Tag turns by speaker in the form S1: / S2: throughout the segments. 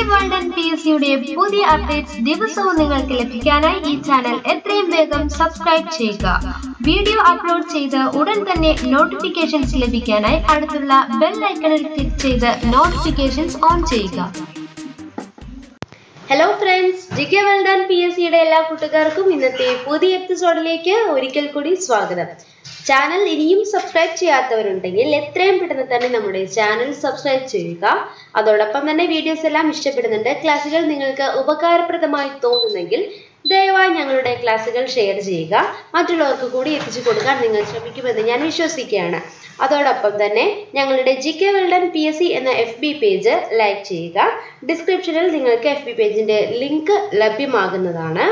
S1: World and PSCയുടെ പുതിയ updates ദിവസവും നിങ്ങൾക്ക് ലഭിക്കാനായി ഈ ചാനൽ എത്രയും വേഗം സബ്സ്ക്രൈബ് ചെയ്യുക. വീഡിയോ അപ്ലോഡ് ചെയ്ത് ഉടൻ തന്നെ നോട്ടിഫിക്കേഷൻസ് ലഭിക്കാനായി അടുത്തുള്ള ബെൽ ഐക്കണിൽ ക്ലിക്ക് ചെയ്ത് നോട്ടിഫിക്കേഷൻസ് ഓൺ ചെയ്യുക.
S2: Hello friends, GK World and PSCയുടെ എല്ലാ കൂട്ടുകാർക്കും ഇന്നത്തെ പുതിയ എപ്പിസോഡിലേക്ക് ഒരിക്കൽ കൂടി സ്വാഗതം. ചാനൽ ഇനിയും സബ്സ്ക്രൈബ് ചെയ്യാത്തവരുണ്ടെങ്കിൽ എത്രയും പെട്ടെന്ന് തന്നെ നമ്മുടെ ചാനൽ സബ്സ്ക്രൈബ് ചെയ്യുക. അതോടൊപ്പം തന്നെ വീഡിയോസ് എല്ലാം ഇഷ്ടപ്പെടുന്നുണ്ട്, ക്ലാസ്സുകൾ നിങ്ങൾക്ക് ഉപകാരപ്രദമായി തോന്നുന്നെങ്കിൽ ദയവായി ഞങ്ങളുടെ ക്ലാസ്സുകൾ ഷെയർ ചെയ്യുക. മറ്റുള്ളവർക്ക് കൂടി എത്തിച്ചു കൊടുക്കാൻ നിങ്ങൾ ശ്രമിക്കുമെന്ന് ഞാൻ വിശ്വസിക്കുകയാണ്. അതോടൊപ്പം തന്നെ ഞങ്ങളുടെ ജികെ വേൾഡ് ആൻഡ് PSC എന്ന FB പേജ് ലൈക്ക് ചെയ്യുക. ഡിസ്ക്രിപ്ഷനിൽ നിങ്ങൾക്ക് FB പേജിന്റെ ലിങ്ക് ലഭ്യമാകുന്നതാണ്.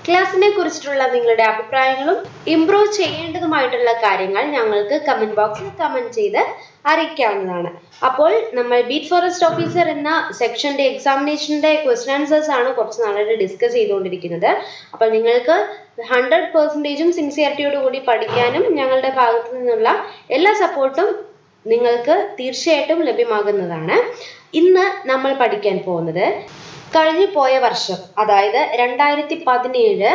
S2: ക്ലാസ്സിനെ കുറിച്ചിട്ടുള്ള നിങ്ങളുടെ അഭിപ്രായങ്ങളും ഇംപ്രൂവ് ചെയ്യേണ്ടതുമായിട്ടുള്ള കാര്യങ്ങൾ ഞങ്ങൾക്ക് കമന്റ് ബോക്സിൽ കമന്റ് ചെയ്ത് അറിയിക്കാവുന്നതാണ്. അപ്പോൾ നമ്മൾ ബീറ്റ് ഫോറസ്റ്റ് ഓഫീസർ എന്ന സെക്ഷന്റെ എക്സാമിനേഷന്റെ ക്വസ്റ്റ്യൻ ആൻസേഴ്സ് ആണ് കുറച്ച് നാളായിട്ട് ഡിസ്കസ് ചെയ്തുകൊണ്ടിരിക്കുന്നത്. അപ്പോൾ നിങ്ങൾക്ക് 100% സിൻസിയറിറ്റിയോട് കൂടി പഠിക്കാനും ഞങ്ങളുടെ ഭാഗത്തു നിന്നുള്ള എല്ലാ സപ്പോർട്ടും നിങ്ങൾക്ക് തീർച്ചയായിട്ടും ലഭ്യമാകുന്നതാണ്. ഇന്ന് നമ്മൾ പഠിക്കാൻ പോകുന്നത് കഴിഞ്ഞു പോയ വർഷം, അതായത് 2017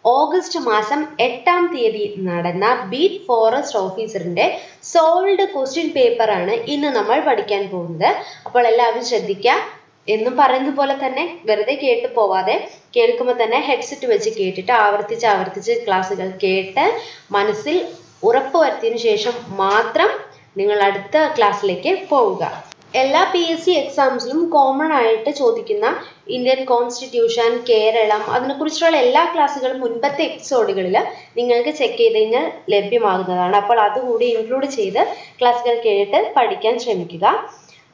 S2: ഓഗസ്റ്റ് മാസം 8-ാം തീയതി നടന്ന ബീറ്റ് ഫോറസ്റ്റ് ഓഫീസറിന്റെ സോൾവ്ഡ് ക്വസ്റ്റ്യൻ പേപ്പർ ആണ് ഇന്ന് നമ്മൾ പഠിക്കാൻ പോകുന്നത്. അപ്പോൾ എല്ലാവരും ശ്രദ്ധിക്കുക. എന്നും പറയുന്ന പോലെ തന്നെ വെറുതെ കേട്ട് പോവാതെ കേൾക്കുമ്പോൾ തന്നെ ഹെഡ്സെറ്റ് വെച്ച് കേട്ടിട്ട് ആവർത്തിച്ച് ക്ലാസ്സുകൾ കേട്ട് മനസ്സിൽ ഉറപ്പുവരുത്തിയതിനു ശേഷം മാത്രം നിങ്ങൾ അടുത്ത ക്ലാസ്സിലേക്ക് പോവുക. എല്ലാ PSC എക്സാംസിലും കോമൺ ആയിട്ട് ചോദിക്കുന്ന ഇന്ത്യൻ കോൺസ്റ്റിറ്റ്യൂഷൻ, കേരളം, അതിനെക്കുറിച്ചുള്ള എല്ലാ ക്ലാസ്സുകളും മുൻപത്തെ എപ്പിസോഡുകളിൽ നിങ്ങൾക്ക് ചെക്ക് ചെയ്ത് കഴിഞ്ഞാൽ ലഭ്യമാകുന്നതാണ്. അപ്പോൾ അതുകൂടി ഇൻക്ലൂഡ് ചെയ്ത് ക്ലാസ്സുകൾ കേട്ട് പഠിക്കാൻ ശ്രമിക്കുക.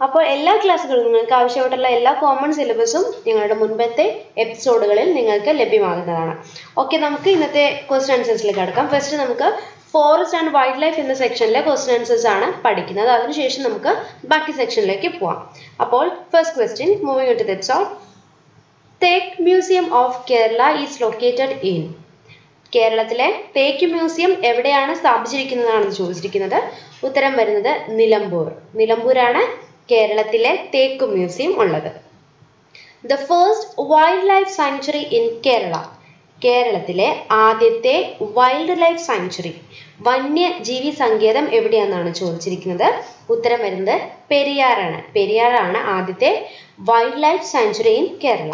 S2: അപ്പോൾ എല്ലാ ക്ലാസ്സുകളും നിങ്ങൾക്ക് ആവശ്യമായിട്ടുള്ള എല്ലാ കോമൺ സിലബസും ഞങ്ങളുടെ മുൻപത്തെ എപ്പിസോഡുകളിൽ നിങ്ങൾക്ക് ലഭ്യമാകുന്നതാണ്. ഓക്കെ, നമുക്ക് ഇന്നത്തെ ക്വസ്റ്റ്യൻ ആൻസേഴ്സിലേക്ക് കടക്കാം. ഫസ്റ്റ് നമുക്ക് ഫോറസ്റ്റ് ആൻഡ് വൈൽഡ് ലൈഫ് എന്ന സെക്ഷനിലെ ക്വസ്റ്റ്യൻ ആൻസേഴ്സ് ആണ് പഠിക്കുന്നത്. അതിനുശേഷം നമുക്ക് ബാക്കി സെക്ഷനിലേക്ക് പോവാം. അപ്പോൾ first question, moving to the episode. Teak museum of Kerala is located in. കേരളത്തിലെ തേക്ക് മ്യൂസിയം എവിടെയാണ് സ്ഥാപിച്ചിരിക്കുന്നതാണെന്ന് ചോദിച്ചിരിക്കുന്നത്. ഉത്തരം വരുന്നത് നിലമ്പൂർ. നിലമ്പൂരാണ് കേരളത്തിലെ തേക്ക് മ്യൂസിയം ഉള്ളത്. The first wild life sanctuary in Kerala. കേരളത്തിലെ ആദ്യത്തെ വൈൽഡ് ലൈഫ് സാങ്ച്വറി, വന്യജീവി സങ്കേതം എവിടെയാണെന്നാണ് ചോദിച്ചിരിക്കുന്നത്. ഉത്തരം വരുന്നത് പെരിയാറാണ്. പെരിയാറാണ് ആദ്യത്തെ wild life sanctuary in Kerala.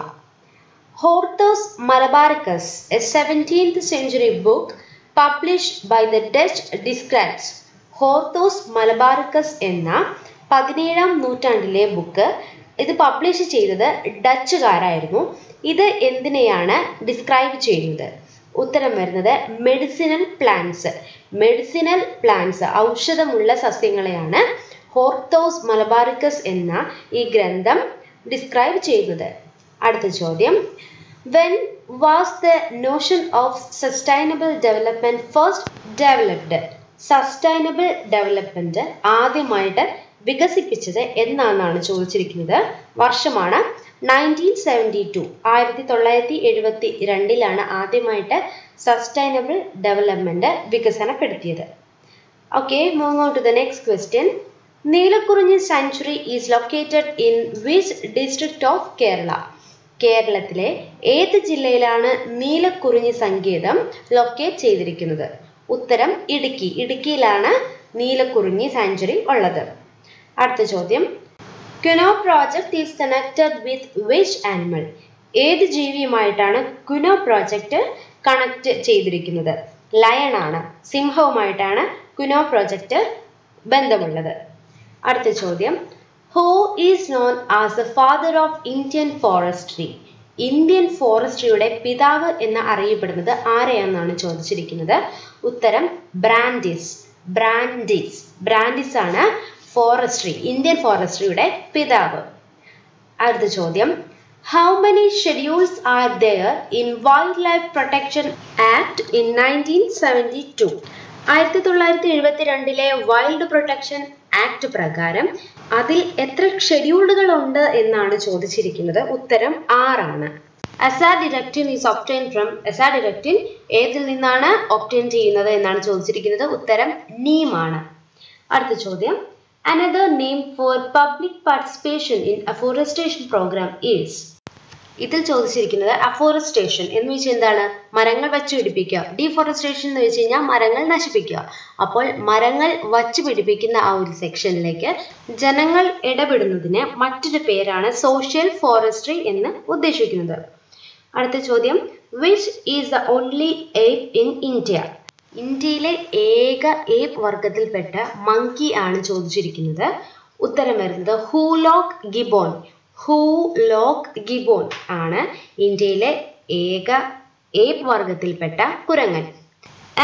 S2: Hortus Malabaricus, a 17th century book published by the Dutch describes. Hortus Malabaricus എന്ന 17-ാം നൂറ്റാണ്ടിലെ ബുക്ക്, ഇത് പബ്ലിഷ് ചെയ്തത് ഡച്ചുകാരായിരുന്നു. ഇത് എന്തിനെയാണ് ഡിസ്ക്രൈബ് ചെയ്യുന്നത്? ഉത്തരം വരുന്നത് മെഡിസിനൽ പ്ലാന്റ്സ്. മെഡിസിനൽ പ്ലാന്റ്സ്, ഔഷധമുള്ള സസ്യങ്ങളെയാണ് ഹോർത്തോസ് മലബാറിക്കസ് എന്ന ഈ ഗ്രന്ഥം ഡിസ്ക്രൈബ് ചെയ്യുന്നത്. അടുത്ത ചോദ്യം, when was the notion of sustainable development first developed? Sustainable development ആദ്യമായിട്ട് വികസിപ്പിച്ചത് എന്നാണ് ചോദിച്ചിരിക്കുന്നത്. വർഷമാണ് 1972. 1972 ആദ്യമായിട്ട് സസ്റ്റൈനബിൾ ഡെവലപ്മെന്റ് വികസനപ്പെടുത്തിയത്. Okay, moving on to the next question. Neelakurinji sanctuary is located in which district of Kerala. കേരളത്തിലെ ഏത് ജില്ലയിലാണ് നീലക്കുറിഞ്ഞി സങ്കേതം ലൊക്കേറ്റ് ചെയ്തിരിക്കുന്നത്? ഉത്തരം ഇടുക്കി. ഇടുക്കിയിലാണ് നീലക്കുറിഞ്ഞി സാങ്ച്വറി ഉള്ളത്. അടുത്ത ചോദ്യം, Kuno project is connected with which animal. ഏത് ജീവിയുമായിട്ടാണ് ക്യുനോ പ്രോജക്റ്റ് കണക്ട് ചെയ്തിരിക്കുന്നത്? ലയൺ ആണ്. സിംഹവുമായിട്ടാണ് ക്യുനോ പ്രോജക്റ്റ് ബന്ധമുള്ളത്. അടുത്ത ചോദ്യം, who is known as the father of Indian forestry. Indian ഫോറസ്ട്രിയുടെ പിതാവ് എന്ന് അറിയപ്പെടുന്നത് ആരെയാണെന്നാണ് ചോദിച്ചിരിക്കുന്നത്. ഉത്തരം ബ്രാൻഡിസ്. ബ്രാൻഡിസ് ആണ് ഫോറസ്ട്രി, ഇന്ത്യൻ ഫോറസ്ട്രിയുടെ പിതാവ്. അടുത്ത ചോദ്യം, how many schedules are there in wildlife protection act in 1972? 1972 wild protection act പ്രകാരം അതിൽ എത്ര ഷെഡ്യൂളുകൾ ഉണ്ട് എന്നാണ് ചോദിച്ചിരിക്കുന്നത്. ഉത്തരം 6 ആണ്. അസാഡിറക്റ്റിൻ ഈസ് ഒബ്റ്റൈൻഡ് ഫ്രം. അസാഡിറക്റ്റിൻ ഏതിൽ നിന്നാണ് ഒബ്റ്റൈൻ ചെയ്യുന്നത് എന്നാണ് ചോദിച്ചിരിക്കുന്നത്. ഉത്തരം നീം ആണ്. അടുത്ത ചോദ്യം, Another name for public participation in afforestation program is. ഇതിൽ ചോദിച്ചിരിക്കുന്നത് അഫോറസ്റ്റേഷൻ എന്ന് വെച്ചാൽ എന്താണ്? മരങ്ങൾ വച്ചു പിടിപ്പിക്കുക. ഡീഫോറസ്റ്റേഷൻ എന്ന് വെച്ച് കഴിഞ്ഞാൽ മരങ്ങൾ നശിപ്പിക്കുക. അപ്പോൾ മരങ്ങൾ വച്ചു പിടിപ്പിക്കുന്ന ആ ഒരു സെക്ഷനിലേക്ക് ജനങ്ങൾ ഇടപെടുന്നതിന് മറ്റൊരു പേരാണ് സോഷ്യൽ ഫോറസ്ട്രി എന്ന് ഉദ്ദേശിക്കുന്നത്. അടുത്ത ചോദ്യം, which is the only ape in India? ഇന്ത്യയിലെ ഏക ഏപ്പ് വർഗത്തിൽപ്പെട്ട മങ്കി ആണ് ചോദിച്ചിരിക്കുന്നത്. ഉത്തരം വരുന്നത് ഹൂലോക്ക് ഗിബോൺ. ഹൂലോക്ക് ഗിബോൺ ആണ് ഇന്ത്യയിലെ ഏക ഏപ്പ് വർഗത്തിൽപ്പെട്ട കുരങ്ങൻ.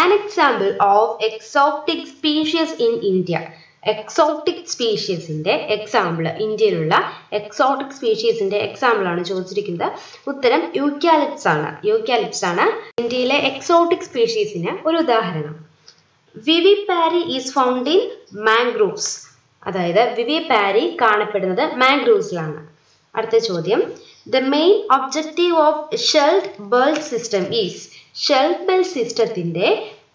S2: An example of exotic species in India. Exotic സ്പീഷീസിന്റെ എക്സാമ്പിൾ, ഇന്ത്യയിലുള്ള എക്സോട്ടിക് സ്പീഷീസിന്റെ എക്സാമ്പിൾ ആണ് ചോദിച്ചിരിക്കുന്നത്. ഉത്തരം യൂക്കാലിപ്സ് ആണ്. യൂക്കാലിപ്സ് ആണ് ഇന്ത്യയിലെ എക്സോട്ടിക് സ്പീഷീസിന് ഒരു ഉദാഹരണം. വിവിപാരി ഈസ് ഫൗണ്ട് ഇൻ മാംഗ്രൂവ്സ്. അതായത് വിവിപാരി കാണപ്പെടുന്നത് മാംഗ്രൂവ്സിലാണ്. അടുത്ത ചോദ്യം, the main objective of shelled belt system is. Shelled belt സിസ്റ്റത്തിന്റെ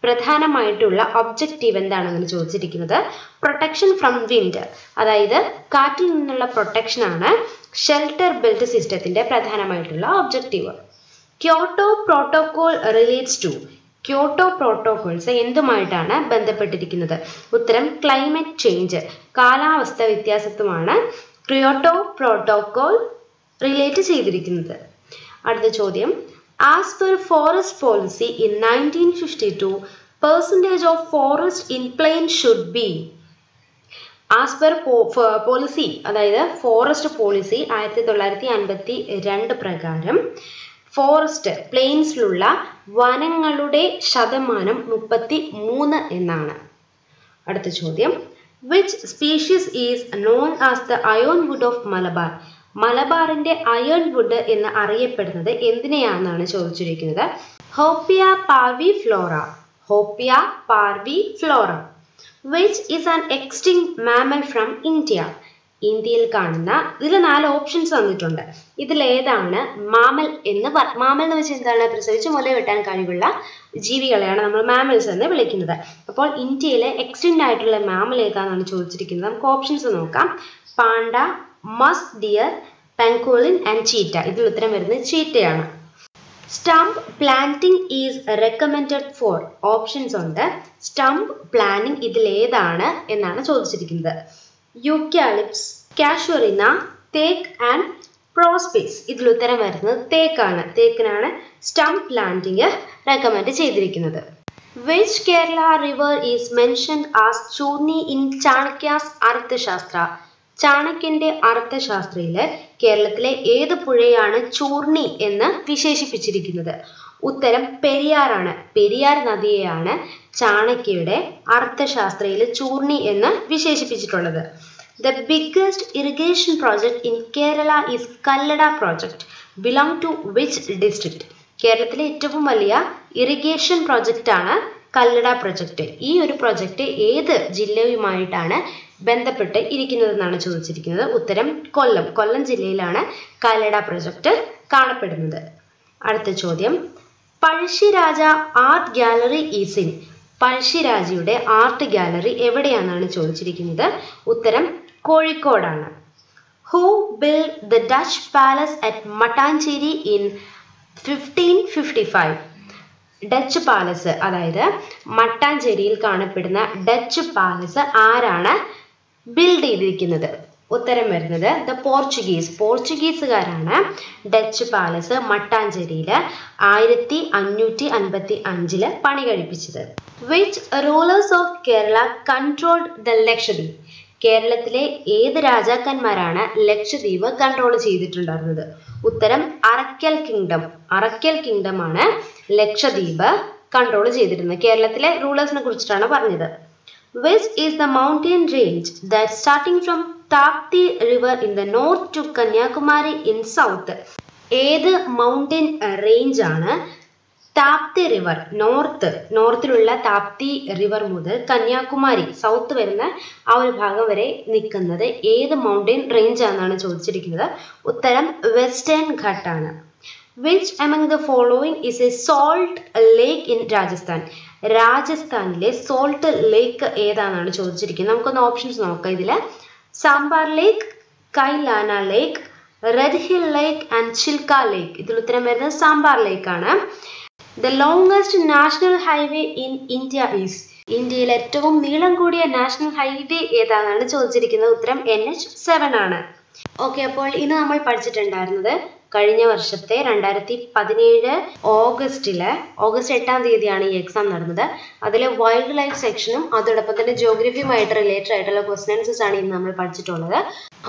S2: പ്രധാനമായിട്ടുള്ള ഒബ്ജക്റ്റീവ് എന്താണെന്ന് ചോദിച്ചിരിക്കുന്നത്. പ്രൊട്ടക്ഷൻ ഫ്രം വിൻഡ്, അതായത് കാറ്റിൽ നിന്നുള്ള പ്രൊട്ടക്ഷൻ ആണ് ഷെൽട്ടർ ബെൽറ്റ് സിസ്റ്റത്തിന്റെ പ്രധാനമായിട്ടുള്ള objective. Kyoto protocol relates to. Kyoto protocols എന്തുമായിട്ടാണ് ബന്ധപ്പെട്ടിരിക്കുന്നത്? ഉത്തരം ക്ലൈമറ്റ് ചേഞ്ച്, കാലാവസ്ഥ വ്യത്യാസത്തുമാണ് ക്യോട്ടോ പ്രോട്ടോകോൾ റിലേറ്റ് ചെയ്തിരിക്കുന്നത്. അടുത്ത ചോദ്യം, as per forest policy in 1952, percentage of forest in plain should be. As per policy, അതായത് ഫോറസ്റ്റ് പോളിസി 1952 പ്രകാരം ഫോറസ്റ്റ് പ്ലെയിൻസിലുള്ള വനങ്ങളുടെ ശതമാനം 33 എന്നാണ്. അടുത്ത ചോദ്യം, which species is known as the ironwood of Malabar? മലബാറിന്റെ അയൺ വുഡ് എന്ന് അറിയപ്പെടുന്നത് എന്തിനെയാണെന്നാണ് ചോദിച്ചിരിക്കുന്നത്. ഹോപ്പിയ പാർവിഫ്ലോറ. ഹോപ്പിയ പാർവിഫ്ലോറ. Which is an extinct mammal from India? ഇന്ത്യയിൽ കാണുന്ന, ഇതിൽ 4 ഓപ്ഷൻസ് തന്നിട്ടുണ്ട്. ഇതിലേതാണ് മാമൽ എന്ന് മാമൽ എന്ന് വെച്ചാൽ എന്താണ്? പ്രസവിച്ച് മുല വെട്ടാൻ കഴിവുള്ള ജീവികളെയാണ് നമ്മൾ മാമൽസ് എന്ന് വിളിക്കുന്നത്. അപ്പോൾ ഇന്ത്യയിലെ എക്സ്റ്റിൻറ്റ് ആയിട്ടുള്ള മാമൽ ഏതാണെന്നാണ് ചോദിച്ചിരിക്കുന്നത്. നമുക്ക് ഓപ്ഷൻസ് നോക്കാം. Panda, musk deer, pangolin and cheetah. ഇതിൽ ഉത്തരം വരുന്നത് ചീറ്റയാണ്. Stump planting is recommended for. Options ഉണ്ട്. സ്റ്റംപ് പ്ലാന്റിംഗ് ഇതിലേതാണ് എന്നാണ് ചോദിച്ചിരിക്കുന്നത്. യൂക്കാലിപ്സ്, കാഷ്വറിന, തേക്ക് ആൻഡ് പ്രോസ്പേസ്. ഇതിൽ ഉത്തരം വരുന്നത് തേക്കാണ്. തേക്കിനാണ് സ്റ്റംപ് പ്ലാന്റിംഗ് റെക്കമെൻഡ് ചെയ്തിരിക്കുന്നത്. Which Kerala river is mentioned as Churni in Chanakya's Arthashastra? ചാണക്യന്റെ അർത്ഥശാസ്ത്രയില് കേരളത്തിലെ ഏത് പുഴയാണ് ചൂർണി എന്ന് വിശേഷിപ്പിച്ചിരിക്കുന്നത്? ഉത്തരം പെരിയാറാണ്. പെരിയാർ നദിയെയാണ് ചാണക്യയുടെ അർത്ഥശാസ്ത്രയിൽ ചൂർണി എന്ന് വിശേഷിപ്പിച്ചിട്ടുള്ളത്. The biggest irrigation project in Kerala is Kallada project. Belong to which district? കേരളത്തിലെ ഏറ്റവും വലിയ ഇറിഗേഷൻ പ്രോജക്റ്റ് ആണ് കല്ലട പ്രൊജക്റ്റ്. ഈ ഒരു പ്രൊജക്റ്റ് ഏത് ജില്ലയുമായിട്ടാണ് ബന്ധപ്പെട്ട് ഇരിക്കുന്നതെന്നാണ് ചോദിച്ചിരിക്കുന്നത്. ഉത്തരം കൊല്ലം. കൊല്ലം ജില്ലയിലാണ് കല്ലട പ്രൊജക്റ്റ് കാണപ്പെടുന്നത്. അടുത്ത ചോദ്യം, Pazhassiraja art gallery is in. പഴശ്ശിരാജയുടെ ആർട്ട് ഗാലറി എവിടെയാണെന്നാണ് ചോദിച്ചിരിക്കുന്നത്. ഉത്തരം കോഴിക്കോടാണ്. Who built the Dutch palace at Mattancherry in 1555? Dutch palace, അതായത് മട്ടാഞ്ചേരിയിൽ കാണപ്പെടുന്ന ഡച്ച് പാലസ് ആരാണ് ബിൽഡ് ചെയ്തിരിക്കുന്നത്? ഉത്തരം വരുന്നത് ദ പോർച്ചുഗീസ്. പോർച്ചുഗീസുകാരാണ് ഡച്ച് പാലസ് മട്ടാഞ്ചേരിയിൽ 1555 പണി കഴിപ്പിച്ചത്. Which rulers of Kerala controlled the Lakshadweep? കേരളത്തിലെ ഏത് രാജാക്കന്മാരാണ് ലക്ഷദ്വീപ് കൺട്രോൾ ചെയ്തിട്ടുണ്ടായിരുന്നത്? ഉത്തരം അറക്കൽ കിങ്ഡം. അറക്കൽ കിങ്ഡം ആണ് ലക്ഷദ്വീപ് കൺട്രോൾ ചെയ്തിരുന്നത്. കേരളത്തിലെ റൂളേഴ്സിനെ കുറിച്ചിട്ടാണ് പറഞ്ഞത്. Which is the mountain range that starting from Tapti river in the north to Kanyakumari in south? ഏത് മൗണ്ടൻ റേഞ്ച് ആണ് താപ്തി റിവർ നോർത്തിലുള്ള താപ്തി റിവർ മുതൽ കന്യാകുമാരി സൗത്ത് വരുന്ന ആ ഒരു ഭാഗം വരെ നിൽക്കുന്നത് ഏത് മൗണ്ടൻ റേഞ്ച് ആണെന്നാണ് ചോദിച്ചിരിക്കുന്നത്. ഉത്തരം വെസ്റ്റേൺ ഘട്ട് ആണ്. Which among the following is a salt lake in Rajasthan? രാജസ്ഥാനിലെ സോൾട്ട് ലേക്ക് ഏതാണെന്നാണ് ചോദിച്ചിരിക്കുന്നത്. നമുക്കൊന്ന് ഓപ്ഷൻസ് നോക്കാം. ഇതിൽ Sambhar lake, Kailana lake, red hill lake and Chilka lake. ഇതിൽ ഉത്തരം വരുന്നത് സാമ്പാർ ലേക്ക് ആണ്. The longest national highway in India is. ഇന്ത്യയിൽ ഏറ്റവും നീളം കൂടിയ നാഷണൽ ഹൈവേ ഏതാണെന്നാണ് ചോദിച്ചിരിക്കുന്നത്. ഉത്തരം NH7 ആണ്. ഓക്കെ, അപ്പോൾ ഇന്ന് നമ്മൾ പഠിച്ചിട്ടുണ്ടായിരുന്നത് കഴിഞ്ഞ വർഷത്തെ 2017 ഓഗസ്റ്റ് 8-ാം തീയതിയാണ് ഈ എക്സാം നടന്നത്. അതിലെ വൈൽഡ് ലൈഫ് സെക്ഷനും അതോടൊപ്പം തന്നെ ജോഗ്രഫിയുമായിട്ട് റിലേറ്റഡ് ആയിട്ടുള്ള ക്വസ്റ്റ്യൻസസ് ആണ് ഇന്ന് നമ്മൾ പഠിച്ചിട്ടുള്ളത്.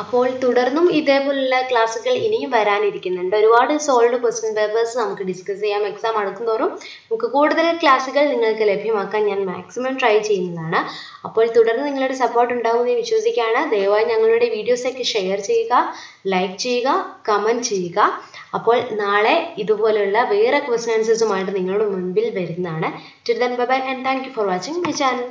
S2: അപ്പോൾ തുടർന്നും ഇതേപോലുള്ള ക്ലാസ്സുകൾ ഇനിയും വരാനിരിക്കുന്നുണ്ട്. ഒരുപാട് സോൾവ്ഡ് ക്വസ്റ്റ്യൻ പേപ്പേഴ്സ് നമുക്ക് ഡിസ്കസ് ചെയ്യാം. എക്സാം അടുക്കുന്തോറും നമുക്ക് കൂടുതൽ ക്ലാസ്സുകൾ നിങ്ങൾക്ക് ലഭ്യമാക്കാൻ ഞാൻ മാക്സിമം ട്രൈ ചെയ്യുന്നതാണ്. അപ്പോൾ തുടർന്ന് നിങ്ങളുടെ സപ്പോർട്ട് ഉണ്ടാകുമെന്ന് വിശ്വസിക്കുകയാണ്. ദയവായി ഞങ്ങളുടെ വീഡിയോസൊക്കെ ഷെയർ ചെയ്യുക, ലൈക്ക് ചെയ്യുക, കമൻറ്റ് ചെയ്യുക. അപ്പോൾ നാളെ ഇതുപോലെയുള്ള വേറെ ക്വസ്റ്റ്യൻ ആൻസേഴ്സുമായിട്ട് നിങ്ങളുടെ മുൻപിൽ വരുന്നതാണ്. Till then, bye bye and thank you for watching my channel.